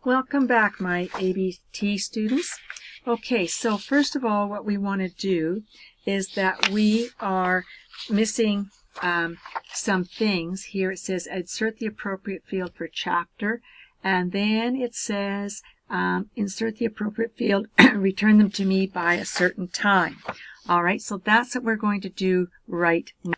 Welcome back, my ABT students. Okay, so first of all, what we want to do is that we are missing some things. Here it says insert the appropriate field for chapter, and then it says insert the appropriate field, return them to me by a certain time. All right, so that's what we're going to do right now.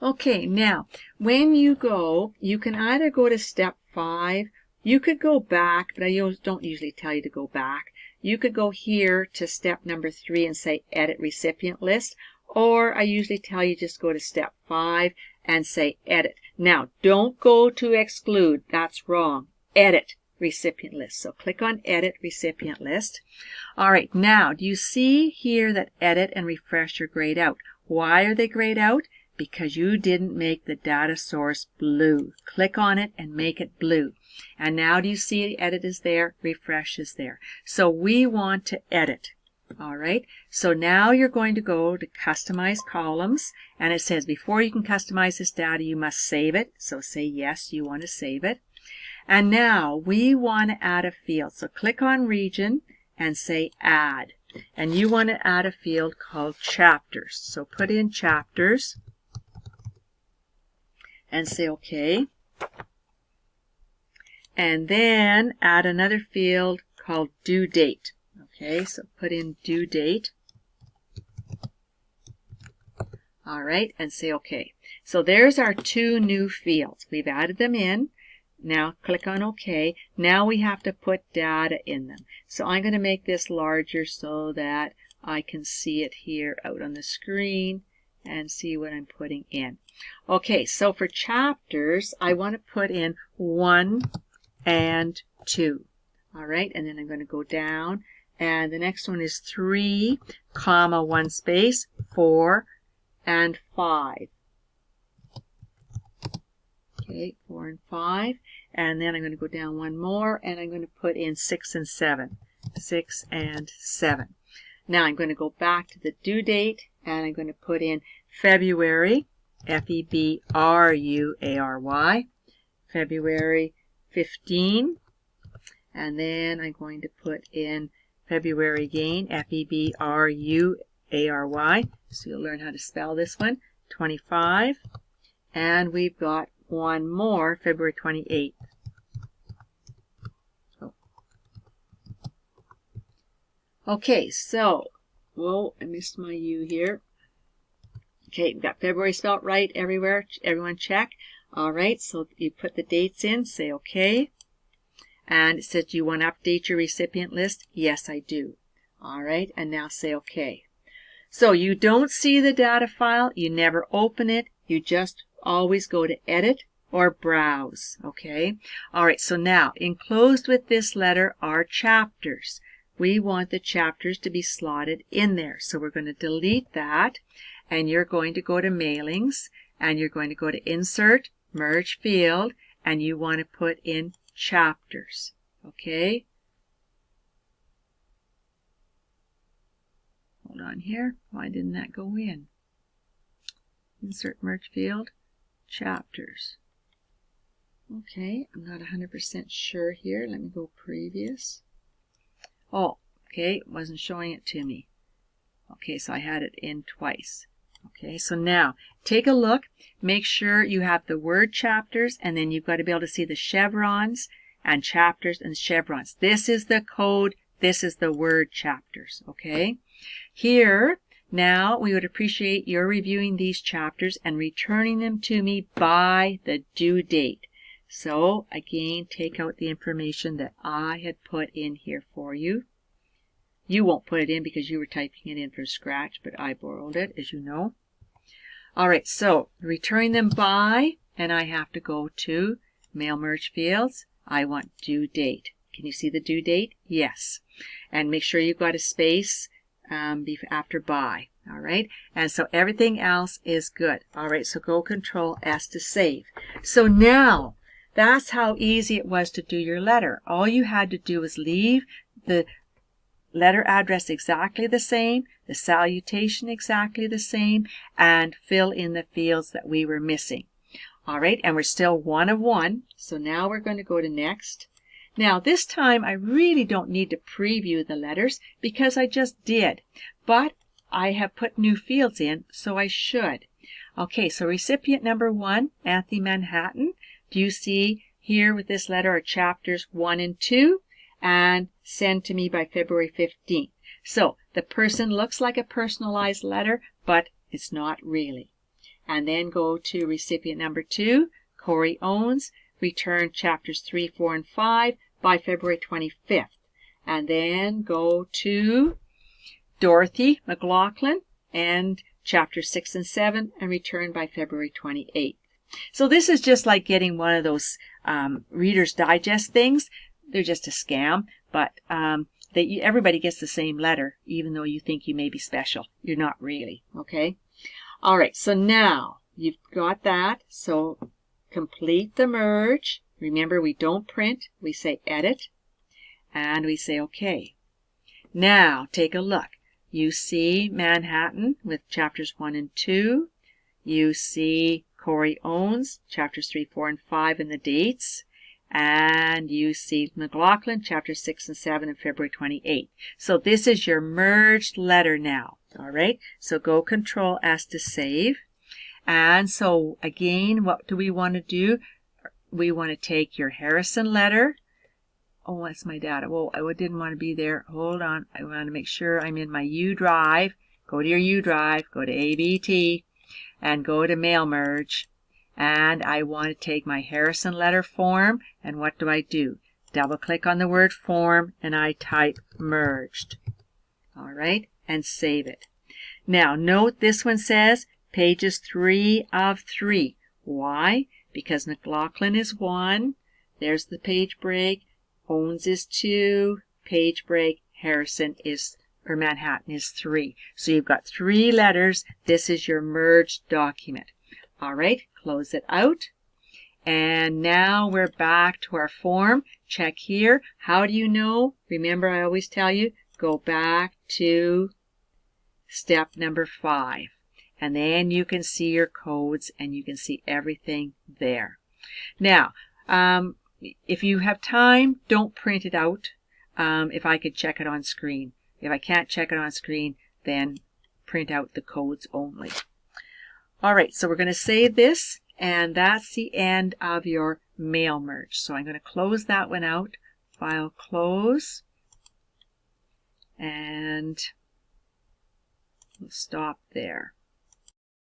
Okay, now when you go, you can either go to step 5. You could go back, but I don't usually tell you to go back. You could go here to step number 3 and say edit recipient list, or I usually tell you just go to step 5 and say edit. Now, don't go to exclude. That's wrong. Edit recipient list. So click on edit recipient list. All right, now, do you see here that edit and refresh are grayed out? Why are they grayed out? Because you didn't make the data source blue. Click on it and make it blue. And now do you see edit is there, refresh is there. So we want to edit. All right, so now you're going to go to customize columns, and it says before you can customize this data you must save it. So say yes, you want to save it. And now we want to add a field. So click on region and say add. And you want to add a field called chapters. So put in chapters and say OK. And then add another field called due date. Okay, so put in due date. All right, and say OK. So there's our 2 new fields. We've added them in. Now click on OK. Now we have to put data in them. So I'm going to make this larger so that I can see it here out on the screen and see what I'm putting in. Okay, so for chapters, I want to put in 1 and 2. All right, and then I'm going to go down, and the next one is 3, comma, 1 space, 4, and 5. Okay, 4 and 5, and then I'm going to go down one more, and I'm going to put in 6 and 7. 6 and 7. Now I'm going to go back to the due date, and I'm going to put in February, February, February 15, and then I'm going to put in February again, February, so you'll learn how to spell this one, 25, and we've got one more, February 28th. Oh. Okay, so, whoa, I missed my U here. Okay, we've got February spelled right everywhere. Everyone check. All right, so you put the dates in, say OK. And it says, do you want to update your recipient list? Yes, I do. All right, and now say OK. So you don't see the data file. You never open it. You just always go to edit or browse. Okay. All right, so now enclosed with this letter are chapters. We want the chapters to be slotted in there. So we're going to delete that. And you're going to go to mailings, and you're going to go to insert, merge field, and you want to put in chapters. Okay? Hold on here. Why didn't that go in? Insert, merge field, chapters. Okay, I'm not 100% sure here. Let me go previous. Oh, okay, it wasn't showing it to me. Okay, so I had it in twice. Okay, so now take a look, make sure you have the word chapters, and then you've got to be able to see the chevrons and chapters and chevrons. This is the code, this is the word chapters, okay? Here, now we would appreciate your reviewing these chapters and returning them to me by the due date. So, again, take out the information that I had put in here for you. You won't put it in because you were typing it in from scratch, but I borrowed it, as you know. All right, so return them by, and I have to go to Mail Merge Fields. I want due date. Can you see the due date? Yes. And make sure you've got a space after by. All right, and so everything else is good. All right, so go Control S to save. So now, that's how easy it was to do your letter. All you had to do was leave the letter address exactly the same, the salutation exactly the same, and fill in the fields that we were missing. All right, and we're still 1 of 1. So now we're going to go to next. Now this time I really don't need to preview the letters because I just did, but I have put new fields in, so I should. Okay, so recipient number 1, Anthony Manhattan. Do you see here with this letter are chapters 1 and 2, and send to me by February 15th. So the person looks like a personalized letter, but it's not really. And then go to recipient number 2, Corey Owens, return chapters 3, 4, and 5 by February 25th. And then go to Dorothy McLaughlin and chapters 6 and 7 and return by February 28th. So this is just like getting one of those Reader's Digest things. They're just a scam, but everybody gets the same letter, even though you think you may be special. You're not really, okay? All right, so now you've got that. So complete the merge. Remember, we don't print. We say edit, and we say OK. Now take a look. You see Manhattan with chapters 1 and 2. You see Corey Owens, chapters 3, 4, and 5, and the dates. And you see McLaughlin, chapters 6 and 7, and February 28th. So this is your merged letter now. All right, so go Control S to save. And so again, what do we want to do? We want to take your Harrison letter. Oh, that's my data. Whoa, I didn't want to be there. Hold on. I want to make sure I'm in my U drive. Go to your U drive. Go to ABT. And go to Mail Merge. And I want to take my Harrison letter form. And what do? Double click on the word form. And I type merged. All right. And save it. Now, note this one says pages 3 of 3. Why? Because McLaughlin is 1. There's the page break. Owens is 2, page break, Harrison is, or Manhattan is 3. So you've got 3 letters. This is your merged document. All right, close it out. And now we're back to our form. Check here. How do you know? Remember, I always tell you, go back to step number 5. And then you can see your codes and you can see everything there. Now, if you have time, don't print it out if I could check it on screen. If I can't check it on screen, then print out the codes only. All right, so we're going to save this, and that's the end of your mail merge. So I'm going to close that one out. File close. And we'll stop there.